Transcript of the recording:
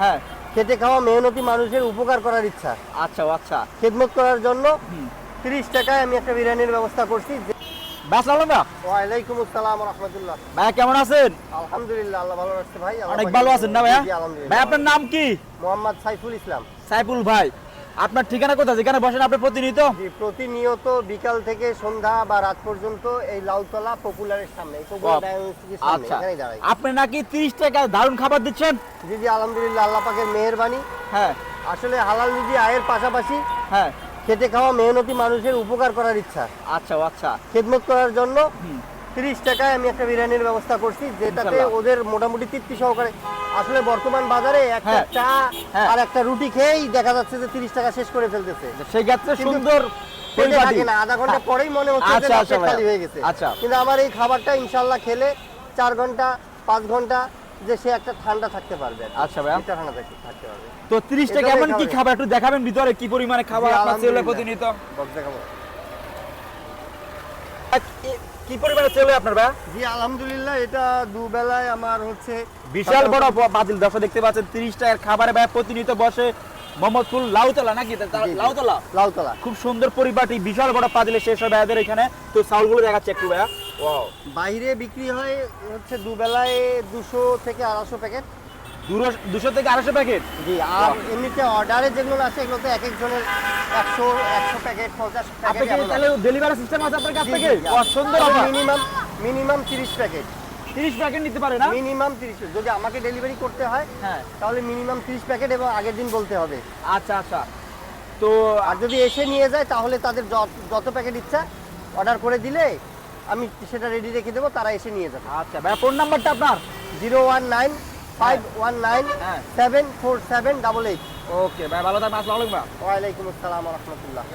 হ্যাঁ, খেটে খাওয়া মেহনতি মানুষের উপকার করার ইচ্ছা, আচ্ছা আচ্ছা। খেদমত করার জন্য 30 টাকায় আমি একটা বিরিয়ানির ব্যবস্থা করছি। বাসলাম না। ওয়ালাইকুম আসসালাম ওয়া রাহমাতুল্লাহ। ভাইয়া কেমন আছেন? আলহামদুলিল্লাহ, আল্লাহ ভালো রাখছে ভাই। আল্লাহ অনেক পাকের ভালো আছেন না ভাইয়া? জি, আলহামদুলিল্লাহ। ভাই আপনার নাম কি? মোহাম্মদ সাইফুল ইসলাম। সাইফুল ভাই, আপনার ঠিকানা কোথায়, যেখানে বসেন আপনি প্রতিনিয়ত? জি, প্রতিনিয়ত বিকাল থেকে সন্ধ্যা বা রাত পর্যন্ত এই লাউতলা পপুলারের সামনে, এই পপুলার ডায়াগনস্টিকের সামনে আচ্ছা, এখানেই দাঁড়াই। আপনি নাকি 30 টাকায় দারুণ খাবার দিচ্ছেন? জি জি, আলহামদুলিল্লাহ, আল্লাহ পাকের মেহেরবানি। হ্যাঁ আসলে হালাল রুজি আয়ের পাশাপাশি হ্যাঁ, খেটে খাওয়া মেহনতি মানুষের উপকার করার ইচ্ছা, আচ্ছা আচ্ছা। খেদমত করার জন্য হুম, 30 টাকায় আমি একটা বিরিয়ানির ব্যবস্থা করছি, যেটাতে ইনশাল্লাহ। ওদের মোটামুটি তৃপ্তি সহকারে। আসলে বর্তমান বাজারে একটা হ্যাঁ, চা হ্যাঁ। আর একটা রুটি খেয়েই দেখা যাচ্ছে যে 30 টাকা শেষ করে ফেলতেছে। সেই ক্ষেত্রে কিন্তু সুন্দর পেটে পরিপাটি। থাকে না, আধা ঘন্টা পরেই মনে হচ্ছে যে আচ্ছা, না, আচ্ছা পেট খালি ভাইয়া। হয়ে গেছে। আচ্ছা। কিন্তু আমার এই খাবারটা ইনশাল্লাহ খেলে 4 ঘন্টা 5 ঘন্টা যে সে একটা ঠান্ডা থাকতে পারবে। আচ্ছা ভাইয়া। একটা ঠান্ডা থাকতে পারবে। তো 30 টাকা এটাই এমন কি খাবার। খাবার একটু দেখাবেন ভিতরে কি পরিমাণে খাবার জি, আপনার ছেলে আলহামদুলিল্লাহ। প্রতিনিয়ত? বক্স দেখাবো। কি পরিমাণে ছেলে আপনার ভাই? জি, আলহামদুলিল্লাহ, এটা দুবেলায় আমার হচ্ছে বিশাল বড় বাতিল দর্শক দেখতে পাচ্ছেন, 30 টাকার খাবারে ভাই প্রতিনিয়ত বসে মোহাম্মদপুর লাউতলা নাকি? জি, জি। লাউতলা লাউতলা। খুব সুন্দর পরিপাটি, বিশাল বড় পাতিলে শেষ হবে ভাইয়াদের এখানে। তো চাউলগুলো দেখাচ্ছে একটু ভাইয়া। ওয়াও, বাইরে বিক্রি হয় হচ্ছে দুবেলায় 200 থেকে 250 প্যাকেট। 200 থেকে 250 প্যাকেট। জি, আর এমনিতে অর্ডারে যেগুলো আছে এগুলো তো এক একজনের 100 প্যাকেট 50 আপনি প্যাকেট কি তাহলে ডেলিভারি সিস্টেম আছে আপনার কাছ থেকে? সুন্দর। Minimum 30 packet. 30 প্যাকেট নিতে পারে না? মিনিমাম 30। যদি আমাকে ডেলিভারি করতে হয় হ্যাঁ, তাহলে মিনিমাম 30 প্যাকেট এবং আগের দিন বলতে হবে। আচ্ছা আচ্ছা। তো আর যদি এসে নিয়ে যায় তাহলে তাদের যত প্যাকেট ইচ্ছা অর্ডার করে দিলে আমি সেটা রেডি রেখে দেবো, তারা এসে নিয়ে যাবে। আচ্ছা ভাইয়া, ফোন নাম্বারটা আপনার? 019-519-74788। ওকে ভাই, ভালো থাকবেন। আসসালামু আলাইকুম। ওয়ালাইকুম আসসালাম ওয়া রাহমাতুল্লাহ।